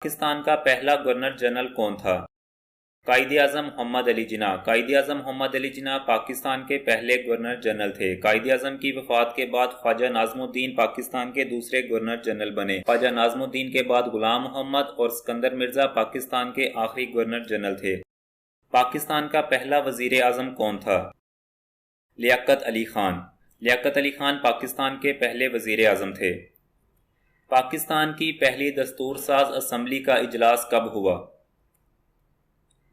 پاکستان کا پہلا governor general کون تھا؟ قائد اعظم محمد علی جناح۔ قائد اعظم محمد علی جناح پاکستان کے پہلے گورنر جنرل تھے۔ قائد اعظم کی وفات کے بعد خواجہ ناظم الدین پاکستان کے دوسرے گورنر جنرل بنے۔ خواجہ ناظم الدین کے بعد غلام محمد اور سکندر مرزا پاکستان کے آخری گورنر جنرل تھے۔ پاکستان کا پہلا وزیر اعظم کون تھا؟ لیاقت علی خان۔ لیاقت علی خان پاکستان کے پہلے وزیر اعظم تھے۔ پاکستان کی پہلی دستور ساز اسمبلی کا اجلاس کب ہوا؟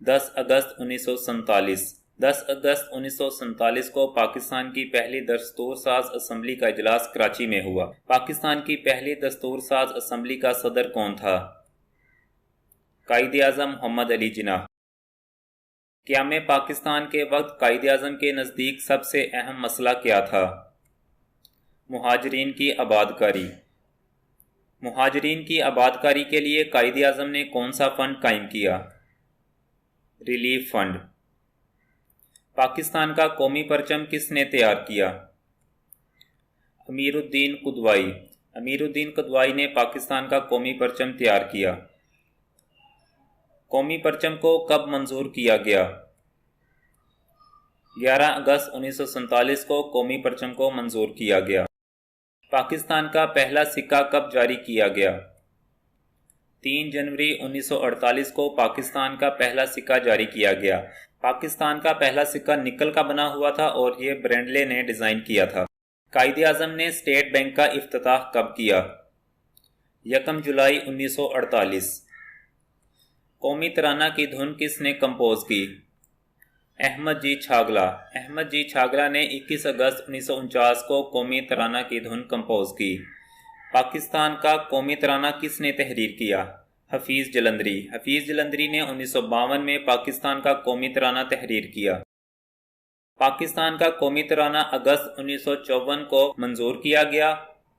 10 اگست 1947۔ 10 اگست 1947 کو پاکستان کی پہلی دستور ساز اسمبلی کا اجلاس کراچی میں ہوا۔ پاکستان کی پہلی دستور ساز اسمبلی کا صدر کون تھا؟ قائد اعظم محمد علی جناح۔ قیام پاکستان کے وقت قائد اعظم کے نزدیک سب سے اہم مسئلہ کیا تھا؟ مہاجرین کی آبادکاری۔ مہاجرین کی آبادکاری کے لیے قائد اعظم نے کون سا فنڈ قائم کیا؟ Relief fund. پاکستان کا قومی پرچم کس نے تیار کیا؟ امیر الدین قدوائی۔ امیر الدین قدوائی نے پاکستان کا قومی پرچم تیار کیا۔ قومی پرچم کو کب منظور کیا گیا؟ 11 اگست 1947 کو قومی پرچم کو منظور کیا گیا۔ پاکستان کا پہلا سکہ کب جاری کیا گیا؟ 3 جنوری 1948 کو پاکستان کا پہلا سکہ جاری کیا گیا۔ پاکستان کا پہلا سکہ نکل کا بنا ہوا تھا اور یہ برینڈلے نے ڈیزائن کیا تھا۔ قائد اعظم نے اسٹیٹ بینک کا افتتاح کب کیا؟ 1 جولائی 1948۔ قومی ترانہ کی دھن کس نے کمپوز کی؟ احمد جی چھاگلا۔ احمد جی چھاگلا نے 21 اگست 1949 کو قومی ترانہ کی دھن کمپوز کی۔ پاکستان کا قومی ترانہ کس نے تحریر کیا؟ حفیظ جلندری۔ حفیظ جلندری نے 1952 میں پاکستان کا قومی ترانہ تحریر کیا۔ پاکستان کا قومی ترانہ اگست 1954 کو منظور کیا گیا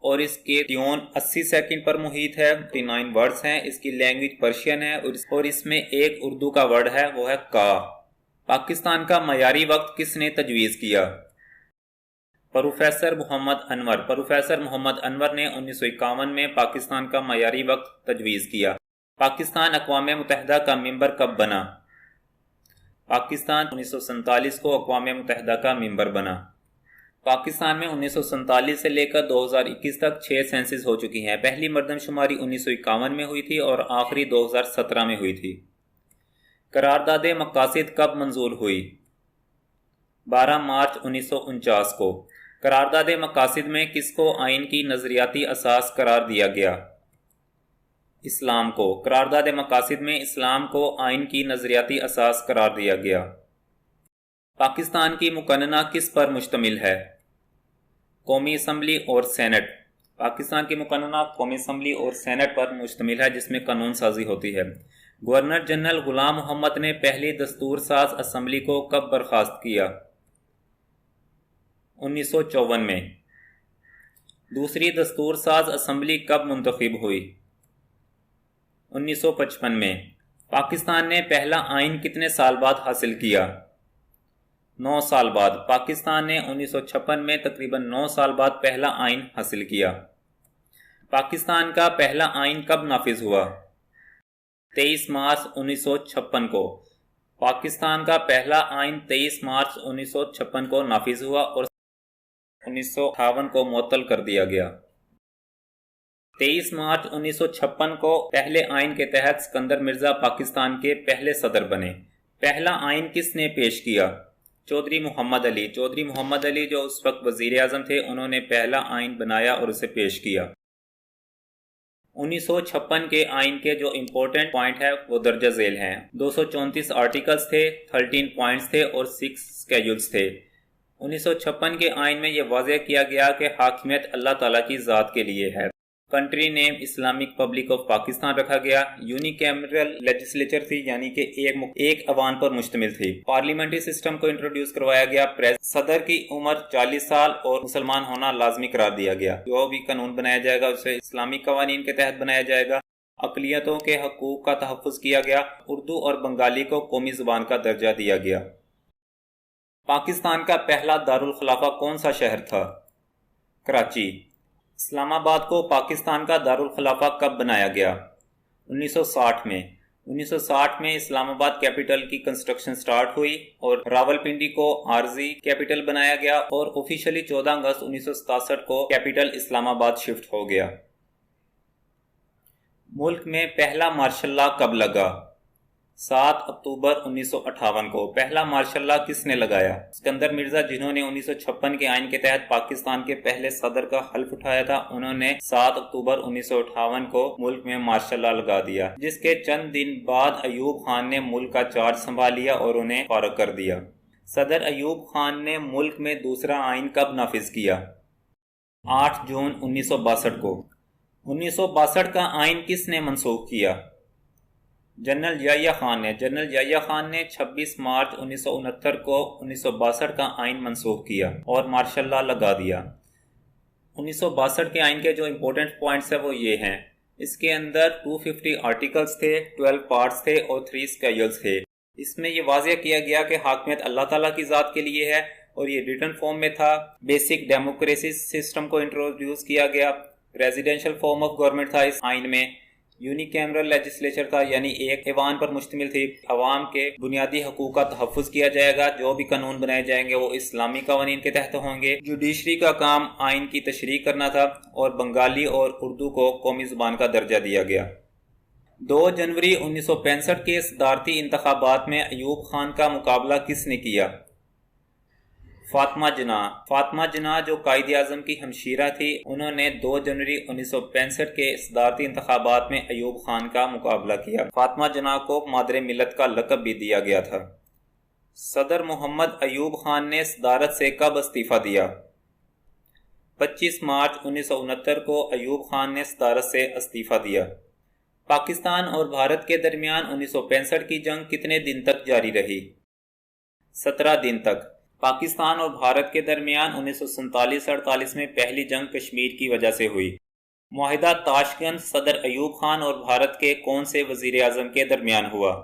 اور اس کے ٹیون 80 سیکنڈ پر محیط ہے، 39 ورڈز ہیں، اس کی لینگویج پرشین ہے اور اس میں ایک اردو کا ورڈ ہے، وہ ہے کا۔ پاکستان کا معیاری وقت کس نے تجویز کیا؟ پروفیسر محمد انور۔ پروفیسر محمد انور نے 1951 میں پاکستان کا معیاری وقت تجویز کیا۔ پاکستان اقوام متحدہ کا ممبر کب بنا؟ پاکستان 1947 کو اقوام متحدہ کا ممبر بنا۔ پاکستان میں 1947 سے لے کر 2021 تک 6 سینسز ہو چکی ہیں۔ پہلی مردم شماری 1951 میں ہوئی تھی اور آخری 2017 میں ہوئی تھی۔ قرارداد مقاصد کب منظور ہوئی؟ 12 مارچ 1949 کو۔ قرارداد مقاصد میں کس کو آئین کی نظریاتی اساس قرار دیا گیا؟ اسلام کو۔ قرارداد مقاصد میں اسلام کو آئین کی نظریاتی اساس قرار دیا گیا۔ پاکستان کی مقننہ کس پر مشتمل ہے؟ قومی اسمبلی اور سینٹ۔ پاکستان کی مقننہ قومی اسمبلی اور سینٹ پر مشتمل ہے جس میں قانون سازی ہوتی ہے۔ گورنر جنرل غلام محمد نے پہلی دستور ساز اسمبلی کو کب برخاست کیا؟ 1954 میں۔ دوسری دستور ساز اسمبلی کب منتخب ہوئی؟ 1955 میں۔ پاکستان نے پہلا آئین کتنے سال بعد حاصل کیا؟ 9 سال بعد۔ پاکستان نے 1956 میں تقریباً 9 سال بعد پہلا آئین حاصل کیا۔ پاکستان کا پہلا آئین کب نافذ ہوا؟ 23 مارچ 1956 کو۔ پاکستان کا پہلا آئین 23 مارچ 1956 کو نافذ ہوا اور 1958 کو معطل کر دیا گیا۔ 23 مارچ 1956 کو پہلے آئین کے تحت سکندر مرزا پاکستان کے پہلے صدر بنے۔ پہلا آئین کس نے پیش کیا؟ چودھری محمد علی۔ چودھری محمد علی جو اس وقت وزیر اعظم تھے، انہوں نے پہلا آئین بنایا اور اسے پیش کیا۔ 1956 کے آئین کے جو امپورٹنٹ پوائنٹ ہے وہ درجہ ذیل ہیں۔ 234 آرٹیکلز تھے، 13 پوائنٹس تھے اور 6 سکیجولز تھے۔ 1956 کے آئین میں یہ واضح کیا گیا کہ حاکمیت اللہ تعالیٰ کی ذات کے لیے ہے۔ Country name Islamic republic of Pakistan رکھا گیا۔ یونیکیمرل لیجسلیچر تھی، یعنی کہ ایک ایوان پر مشتمل تھی۔ پارلیمنٹری سسٹم کو انٹروڈیوس کروایا گیا۔ صدر کی عمر 40 سال اور مسلمان ہونا لازمی قرار دیا گیا۔ جو بھی قانون بنایا جائے گا اسے اسلامی قوانین کے تحت بنایا جائے گا۔ اقلیتوں کے حقوق کا تحفظ کیا گیا۔ اردو اور بنگالی کو قومی زبان کا درجہ دیا گیا۔ پاکستان کا پہلا دارالخلافہ کون سا شہر تھا؟ کراچی۔ اسلام آباد کو پاکستان کا دارالخلافہ کب بنایا گیا؟ 1960 میں اسلام آباد کیپٹل کی کنسٹرکشن سٹارٹ ہوئی اور راولپنڈی کو عارضی کیپٹل بنایا گیا اور آفیشلی 14 اگست 1967 کو کیپٹل اسلام آباد شفٹ ہو گیا۔ ملک میں پہلا مارشل لا کب لگا؟ 7 اکتوبر 1958 کو۔ پہلا مارشل لا کس نے لگایا؟ اسکندر مرزا، جنہوں نے 1956 کے آئین کے تحت پاکستان کے پہلے صدر کا حلف اٹھایا تھا، انہوں نے 7 اکتوبر 1958 کو ملک میں مارشل لا لگا دیا، جس کے چند دن بعد ایوب خان نے ملک کا چارج سنبھال لیا اور انہیں فارغ کر دیا۔ صدر ایوب خان نے ملک میں دوسرا آئین کب نافذ کیا؟ 8 جون 1962 کو۔ 1962 کا آئین کس نے منسوخ کیا؟ جنرل یحییٰ خان نے۔ جنرل یحییٰ خان نے 26 مارچ 1969 کو 1962 کا آئین منسوخ کیا اور مارشل لا لگا دیا۔ 1962 کے آئین کے جو امپورٹنٹ پوائنٹس ہیں وہ یہ ہیں۔ اس کے اندر 250 آرٹیکلز تھے، 12 پارٹس تھے اور 3 اسکیجولز تھے۔ اس میں یہ واضح کیا گیا کہ حاکمیت اللہ تعالیٰ کی ذات کے لیے ہے اور یہ ریٹن فارم میں تھا۔ بیسک ڈیموکریسی سسٹم کو انٹروڈیوس کیا گیا۔ ریزیڈینشل فارم آف گورنمنٹ تھا اس آئین میں۔ یونیکیمرل لیجسلیچر تھا، یعنی ایک ایوان پر مشتمل تھی۔ عوام کے بنیادی حقوق کا تحفظ کیا جائے گا۔ جو بھی قانون بنائے جائیں گے وہ اسلامی قوانین کے تحت ہوں گے۔ جوڈیشری کا کام آئین کی تشریح کرنا تھا اور بنگالی اور اردو کو قومی زبان کا درجہ دیا گیا۔ 2 جنوری 1965 کے صدارتی انتخابات میں ایوب خان کا مقابلہ کس نے کیا؟ فاطمہ جناح۔ فاطمہ جناح جو قائد اعظم کی ہمشیرہ تھی، انہوں نے 2 جنوری 1965 کے صدارتی انتخابات میں ایوب خان کا مقابلہ کیا۔ فاطمہ جناح کو مادر ملت کا لقب بھی دیا گیا تھا۔ صدر محمد ایوب خان نے صدارت سے کب استعفیٰ دیا؟ 25 مارچ 1969 کو ایوب خان نے صدارت سے استعفیٰ دیا۔ پاکستان اور بھارت کے درمیان 1965 کی جنگ کتنے دن تک جاری رہی؟ 17 دن تک۔ پاکستان اور بھارت کے درمیان 1947-48 میں پہلی جنگ کشمیر کی وجہ سے ہوئی۔ معاہدہ تاشکند صدر ایوب خان اور بھارت کے کون سے وزیر اعظم کے درمیان ہوا؟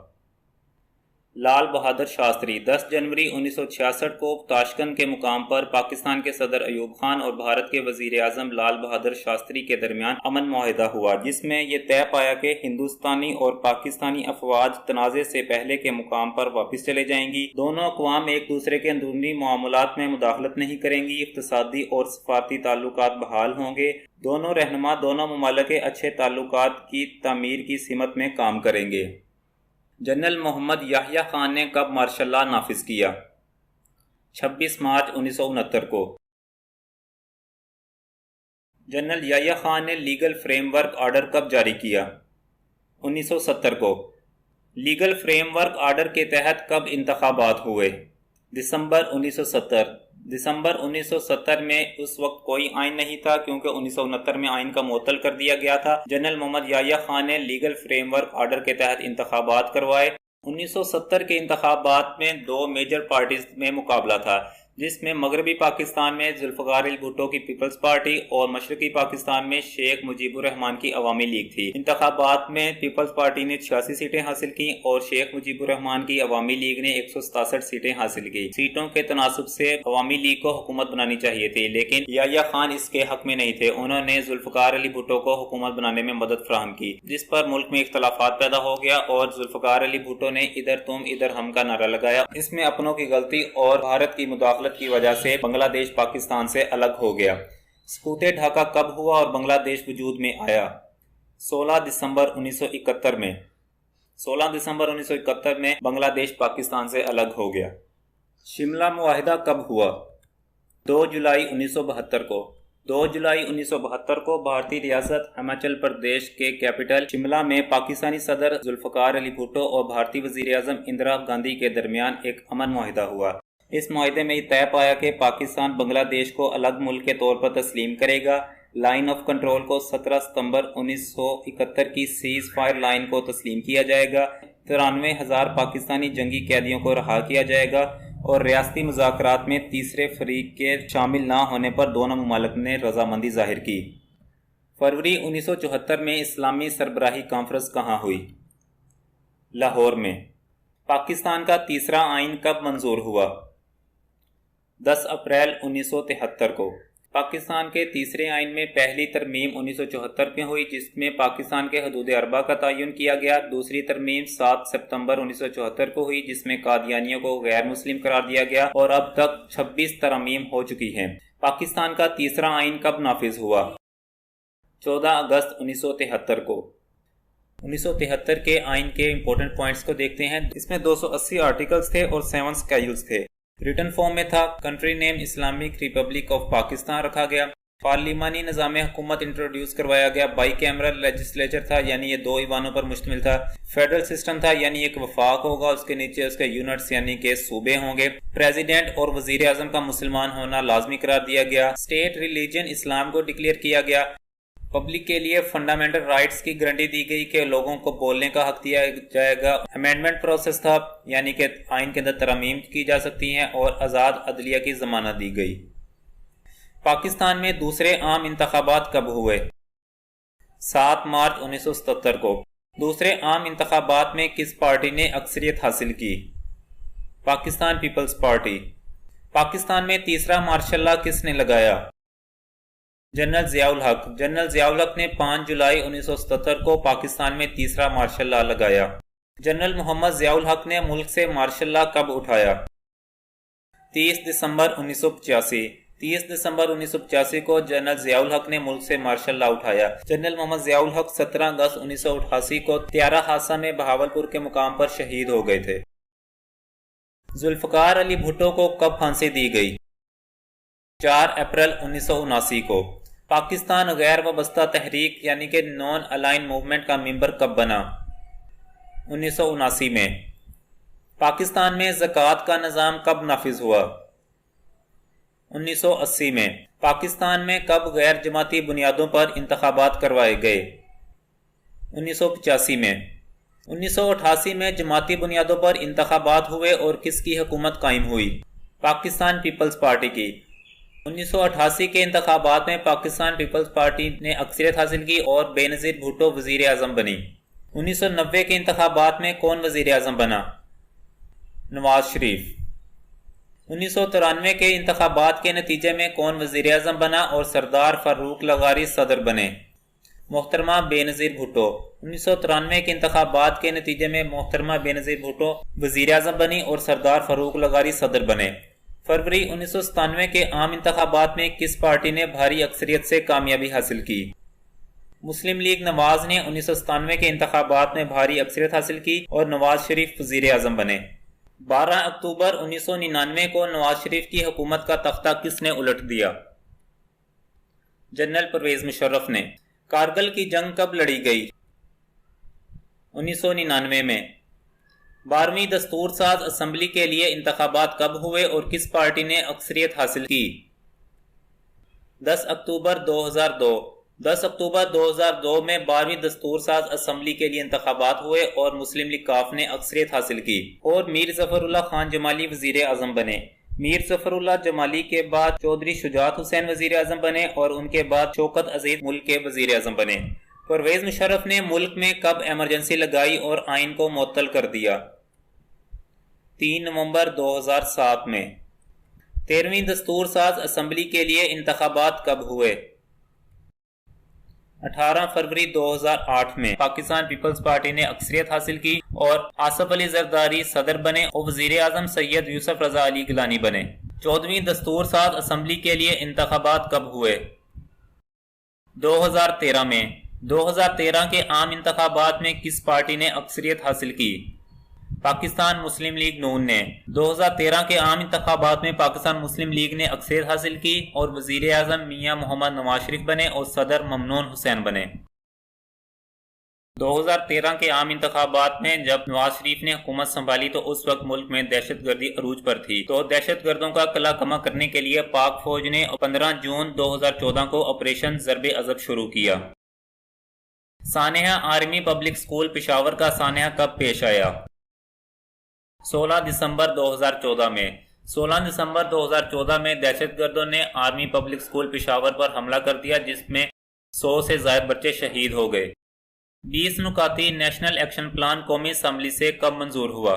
لال بہادر شاستری۔ 10 جنوری 1966 کو تاشکند کے مقام پر پاکستان کے صدر ایوب خان اور بھارت کے وزیر اعظم لال بہادر شاستری کے درمیان امن معاہدہ ہوا، جس میں یہ طے پایا کہ ہندوستانی اور پاکستانی افواج تنازع سے پہلے کے مقام پر واپس چلے جائیں گی۔ دونوں اقوام ایک دوسرے کے اندرونی معاملات میں مداخلت نہیں کریں گی۔ اقتصادی اور سفارتی تعلقات بحال ہوں گے۔ دونوں رہنما دونوں ممالک کے اچھے تعلقات کی تعمیر کی سمت میں کام کریں گے۔ جنرل محمد یحییٰ خان نے کب مارشل لا نافذ کیا؟ 26 مارچ 1969 کو۔ جنرل یحییٰ خان نے لیگل فریم ورک آرڈر کب جاری کیا؟ 1970 کو۔ لیگل فریم ورک آرڈر کے تحت کب انتخابات ہوئے؟ دسمبر 1970۔ دسمبر 1970 میں اس وقت کوئی آئین نہیں تھا کیونکہ 1969 میں آئین کا معطل کر دیا گیا تھا۔ جنرل محمد یحییٰ خان نے لیگل فریم ورک آرڈر کے تحت انتخابات کروائے۔ 1970 کے انتخابات میں 2 میجر پارٹیز میں مقابلہ تھا، جس میں مغربی پاکستان میں ذوالفقار علی بھٹو کی پیپلز پارٹی اور مشرقی پاکستان میں شیخ مجیب الرحمان کی عوامی لیگ تھی۔ انتخابات میں پیپلز پارٹی نے 86 سیٹیں حاصل کی اور شیخ مجیب الرحمان کی عوامی لیگ نے 167 سیٹیں حاصل کی۔ سیٹوں کے تناسب سے عوامی لیگ کو حکومت بنانی چاہیے تھی، لیکن یحییٰ خان اس کے حق میں نہیں تھے۔ انہوں نے ذوالفقار علی بھٹو کو حکومت بنانے میں مدد فراہم کی، جس پر ملک میں اختلافات پیدا ہو گیا اور ذوالفقار علی بھٹو نے ادھر تم ادھر ہم کا نعرہ لگایا۔ اس میں اپنوں کی غلطی اور بھارت کی مداخلت کی وجہ سے بنگلہ دیش پاکستان سے الگ ہو گیا۔ سقوط ڈھاکہ کب ہوا اور بنگلہ دیش وجود میں آیا؟ 16 دسمبر 1971 میں۔ 16 دسمبر 1971 میں بنگلہ دیش پاکستان سے الگ ہو گیا۔ شملہ معاہدہ کب ہوا؟ 2 جولائی 1972 کو۔ 2 جولائی 1972 کو بھارتی ریاست ہماچل پردیش کے کیپٹل شملہ میں پاکستانی صدر ذوالفقار علی بھٹو اور بھارتی وزیر اعظم اندرا گاندھی کے درمیان ایک امن معاہدہ ہوا۔ اس معاہدے میں یہ طے پایا کہ پاکستان بنگلہ دیش کو الگ ملک کے طور پر تسلیم کرے گا۔ لائن آف کنٹرول کو 17 ستمبر 1971 کی سیز فائر لائن کو تسلیم کیا جائے گا۔ 93,000 پاکستانی جنگی قیدیوں کو رہا کیا جائے گا اور ریاستی مذاکرات میں تیسرے فریق کے شامل نہ ہونے پر دونوں ممالک نے رضامندی ظاہر کی۔ فروری 1974 میں اسلامی سربراہی کانفرنس کہاں ہوئی؟ لاہور میں۔ پاکستان کا تیسرا آئین کب منظور ہوا؟ 10 اپریل 1973 کو۔ پاکستان کے تیسرے آئین میں پہلی ترمیم 1974 میں ہوئی، جس میں پاکستان کے حدود اربع کا تعین کیا گیا۔ دوسری ترمیم 7 ستمبر 1974 کو ہوئی، جس میں قادیانیوں کو غیر مسلم قرار دیا گیا، اور اب تک 26 ترامیم ہو چکی ہیں۔ پاکستان کا تیسرا آئین کب نافذ ہوا؟ 14 اگست 1973 کو۔ 1973 کے آئین کے امپورٹنٹ پوائنٹس کو دیکھتے ہیں۔ اس میں 280 آرٹیکلز تھے اور 7 سکیڈولز تھے۔ ریٹن فارم میں تھا۔ Country name Islamic republic of Pakistan رکھا گیا۔ پارلیمانی نظام حکومت انٹروڈیوس کروایا گیا۔ بائی کیمرل لیجسلیچر تھا، یعنی یہ 2 ایوانوں پر مشتمل تھا۔ فیڈرل سسٹم تھا، یعنی ایک وفاق ہوگا، اس کے نیچے اس کے یونٹس یعنی کہ صوبے ہوں گے۔ پریزیڈنٹ اور وزیر اعظم کا مسلمان ہونا لازمی قرار دیا گیا۔ اسٹیٹ ریلیجن اسلام کو ڈکلیئر کیا گیا۔ پبلک کے لیے فنڈامنٹل رائٹس کی گارنٹی دی گئی کہ لوگوں کو بولنے کا حق دیا جائے گا۔ امینڈمنٹ پروسیس تھا، یعنی کہ آئین کے اندر ترامیم کی جا سکتی ہیں، اور آزاد عدلیہ کی ضمانت دی گئی۔ پاکستان میں دوسرے عام انتخابات کب ہوئے؟ 7 مارچ 1977 کو۔ دوسرے عام انتخابات میں کس پارٹی نے اکثریت حاصل کی؟ Pakistan Peoples party. پاکستان میں تیسرا مارشل لاء کس نے لگایا؟ جنرل ضیاء الحق۔ جنرل ضیاء الحق نے 5 جولائی 1977 کو پاکستان میں تیسرا مارشل لاء لگایا۔ جنرل محمد ضیاء الحق نے ملک سے مارشل لاء کب اٹھایا؟ 30 دسمبر 1985۔ 30 دسمبر 1985 کو جنرل ضیاء الحق نے ملک سے مارشل لاء اٹھایا۔ جنرل محمد ضیاء الحق 17 اگست 1988 کو طیارہ حادثہ میں بہاولپور کے مقام پر شہید ہو گئے تھے۔ ذوالفقار علی بھٹو کو کب پھانسی دی گئی؟ 4 اپریل 1979 کو۔ پاکستان غیر وابستہ تحریک یعنی کہ نان الائن موومنٹ کا ممبر کب بنا؟ 1979 میں۔ پاکستان میں زکوٰۃ کا نظام کب نافذ ہوا؟ 1980 میں۔ پاکستان میں کب غیر جماعتی بنیادوں پر انتخابات کروائے گئے؟ 1985 میں۔ 1988 میں جماعتی بنیادوں پر انتخابات ہوئے اور کس کی حکومت قائم ہوئی؟ پاکستان پیپلز پارٹی کی۔ 1988 کے انتخابات میں پاکستان پیپلز پارٹی نے اکثریت حاصل کی اور بے نظیر بھٹو وزیر اعظم بنی۔ 1990 کے انتخابات میں کون وزیر اعظم بنا؟ نواز شریف۔ 1993 کے انتخابات کے نتیجے میں کون وزیر اعظم بنا اور سردار فاروق لغاری صدر بنے؟ محترمہ بے نظیر بھٹو۔ 1993 کے انتخابات کے نتیجے میں محترمہ بے نظیر بھٹو وزیر اعظم بنی اور سردار فاروق لغاری صدر بنے۔ فروری 1997 کے عام انتخابات میں کس پارٹی نے بھاری اکثریت سے کامیابی حاصل کی؟ مسلم لیگ نواز نے 1997 کے انتخابات میں بھاری اکثریت حاصل کی اور نواز شریف وزیر اعظم بنے۔ 12 اکتوبر 1999 کو نواز شریف کی حکومت کا تختہ کس نے الٹ دیا؟ جنرل پرویز مشرف نے۔ کارگل کی جنگ کب لڑی گئی؟ 1999 میں۔ 12ویں دستور ساز اسمبلی کے لیے انتخابات کب ہوئے اور کس پارٹی نے اکثریت حاصل کی؟ 10 اکتوبر 2002۔ 10 اکتوبر 2002 میں 12ویں دستور ساز اسمبلی کے لیے انتخابات ہوئے اور مسلم لیگ کاف نے اکثریت حاصل کی اور میر ظفر اللہ خان جمالی وزیر اعظم بنے۔ میر ظفر اللہ جمالی کے بعد چودھری شجاعت حسین وزیر اعظم بنے اور ان کے بعد شوکت عزیز ملک کے وزیر اعظم بنے۔ پرویز مشرف نے ملک میں کب ایمرجنسی لگائی اور آئین کو معطل کر دیا؟ 3 نومبر 2007 میں۔ 13ویں دستور ساز اسمبلی کے لیے انتخابات کب ہوئے؟ 18 فروری 2008 میں۔ پاکستان پیپلز پارٹی نے اکثریت حاصل کی اور آصف علی زرداری صدر بنے اور وزیر اعظم سید یوسف رضا علی گیلانی بنے۔ 14ویں دستور ساز اسمبلی کے لیے انتخابات کب ہوئے؟ 2013 میں۔ 2013 کے عام انتخابات میں کس پارٹی نے اکثریت حاصل کی؟ پاکستان مسلم لیگ نون نے۔ 2013 کے عام انتخابات میں پاکستان مسلم لیگ نے اکثریت حاصل کی اور وزیر اعظم میاں محمد نواز شریف بنے اور صدر ممنون حسین بنے۔ 2013 کے عام انتخابات میں جب نواز شریف نے حکومت سنبھالی تو اس وقت ملک میں دہشت گردی عروج پر تھی، تو دہشت گردوں کا قلع کما کرنے کے لیے پاک فوج نے 15 جون 2014 کو آپریشن ضرب عضب شروع کیا۔ سانحہ آرمی پبلک سکول پشاور کا سانحہ کب پیش آیا؟ 16 دسمبر 2014 میں۔ 16 دسمبر 2014 میں دہشت گردوں نے آرمی پبلک سکول پشاور پر حملہ کر دیا جس میں 100 سے زائد بچے شہید ہو گئے۔ 20 نکاتی نیشنل ایکشن پلان قومی اسمبلی سے کب منظور ہوا؟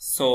100।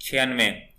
96।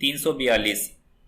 342।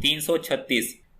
336।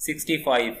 65।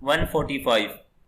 145।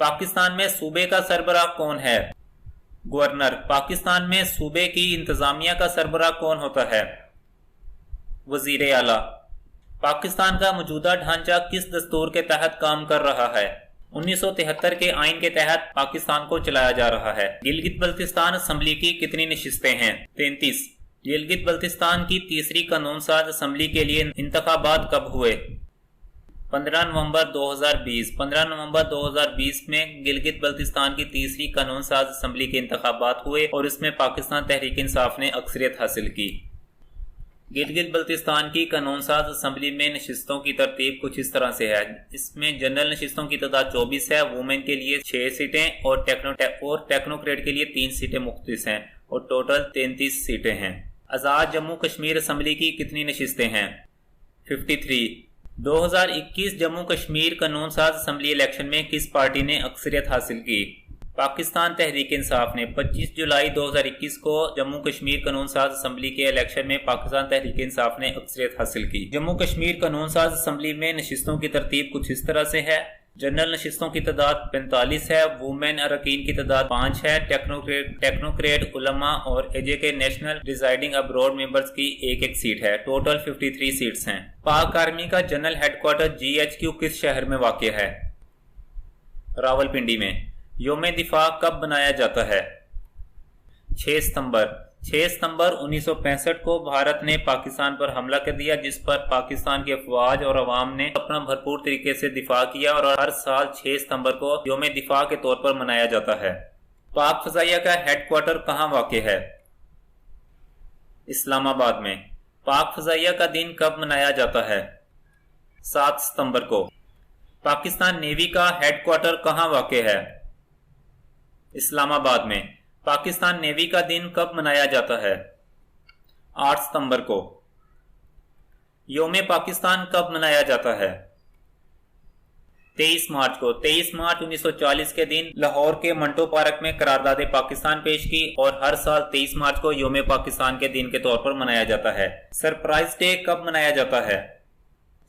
پاکستان میں صوبے کا سربراہ کون ہے؟ گورنر۔ پاکستان میں صوبے کی انتظامیہ کا سربراہ کون ہوتا ہے؟ وزیر اعلیٰ۔ پاکستان کا موجودہ ڈھانچہ کس دستور کے تحت کام کر رہا ہے؟ 1973 کے آئین کے تحت پاکستان کو چلایا جا رہا ہے۔ گلگت بلتستان اسمبلی کی کتنی نشستیں ہیں؟ 33۔ گلگت بلتستان کی تیسری قانون ساز اسمبلی کے لیے انتخابات کب ہوئے؟ 15 نومبر 2020۔ 15 نومبر 2020 میں گلگت بلتستان کی تیسری قانون ساز اسمبلی کے انتخابات ہوئے اور اس میں پاکستان تحریک انصاف نے اکثریت حاصل کی۔ گلگت بلتستان کی قانون ساز اسمبلی میں نشستوں کی ترتیب کچھ اس طرح سے ہے۔ اس میں جنرل نشستوں کی تعداد 24 ہے، وومن کے لیے 6 سیٹیں اور ٹیکنوکریٹ کے لیے 3 سیٹیں مختص ہیں اور ٹوٹل 33 سیٹیں ہیں۔ آزاد جموں کشمیر اسمبلی کی کتنی نشستیں ہیں؟ 53۔ 2021 جموں کشمیر قانون ساز اسمبلی الیکشن میں کس پارٹی نے اکثریت حاصل کی؟ پاکستان تحریک انصاف نے۔ 25 جولائی 2021 کو جموں کشمیر قانون ساز اسمبلی کے الیکشن میں پاکستان تحریک انصاف نے اکثریت حاصل کی۔ جموں کشمیر قانون ساز اسمبلی میں نشستوں کی ترتیب کچھ اس طرح سے ہے۔ جنرل نشستوں کی تعداد 45 ہے، وومن اراکین کی تعداد 5 ہے، ٹیکنوکریٹ علماء اور ایجے کے نیشنل ریزائڈنگ ابروڈ ممبرز کی ایک سیٹ ہے۔ ٹوٹل 53 سیٹس ہیں۔ پاک آرمی کا جنرل ہیڈ کوارٹر GHQ کس شہر میں واقع ہے؟ راولپنڈی میں۔ یوم دفاع کب منایا جاتا ہے؟ 6 ستمبر۔ 6 ستمبر 1965 کو بھارت نے پاکستان پر حملہ کر دیا، جس پر پاکستان کی افواج اور عوام نے اپنا بھرپور طریقے سے دفاع کیا اور ہر سال 6 ستمبر کو یوم دفاع کے طور پر منایا جاتا ہے۔ پاک فضائیہ کا ہیڈ کوارٹر کہاں واقع ہے؟ اسلام آباد میں۔ پاک فضائیہ کا دن کب منایا جاتا ہے؟ 7 ستمبر کو۔ پاکستان نیوی کا ہیڈ کوارٹر کہاں واقع ہے؟ اسلام آباد میں۔ پاکستان نیوی کا دن کب منایا جاتا ہے؟ 8 ستمبر کو۔ یوم پاکستان کب منایا جاتا ہے؟ 23 مارچ کو۔ 23 مارچ 1940 کے دن لاہور کے منٹو پارک میں قرارداد پاکستان پیش کی اور ہر سال 23 مارچ کو یوم پاکستان کے دن کے طور پر منایا جاتا ہے۔ سرپرائز ڈے کب منایا جاتا ہے؟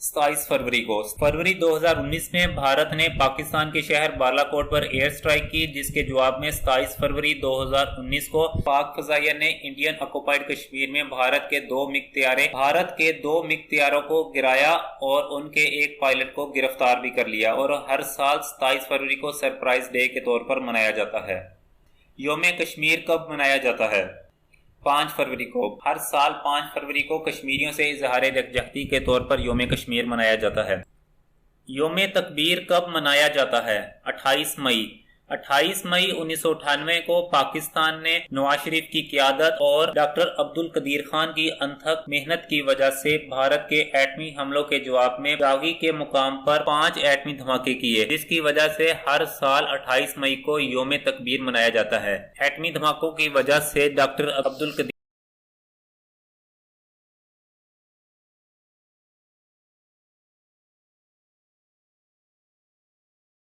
27 فروری کو۔ فروری 2019 میں بھارت نے پاکستان کے شہر بالاکوٹ پر ایئر سٹرائک کی، جس کے جواب میں 27 فروری 2019 کو پاک فضائیہ نے انڈین آکوپائیڈ کشمیر میں بھارت کے 2 مگ طیاروں کو گرایا اور ان کے ایک پائلٹ کو گرفتار بھی کر لیا، اور ہر سال 27 فروری کو سرپرائز ڈے کے طور پر منایا جاتا ہے۔ یوم کشمیر کب منایا جاتا ہے؟ 5 فروری کو۔ ہر سال 5 فروری کو کشمیریوں سے اظہار یکجہتی کے طور پر یوم کشمیر منایا جاتا ہے۔ یوم تکبیر کب منایا جاتا ہے؟ 28 مئی۔ 28 مئی 1998 کو پاکستان نے نواز شریف کی قیادت اور ڈاکٹر عبدالقدیر خان کی انتھک محنت کی وجہ سے بھارت کے ایٹمی حملوں کے جواب میں باغی کے مقام پر 5 ایٹمی دھماکے کیے، جس کی وجہ سے ہر سال 28 مئی کو یوم تکبیر منایا جاتا ہے۔ ایٹمی دھماکوں کی وجہ سے ڈاکٹر عبدالقدیر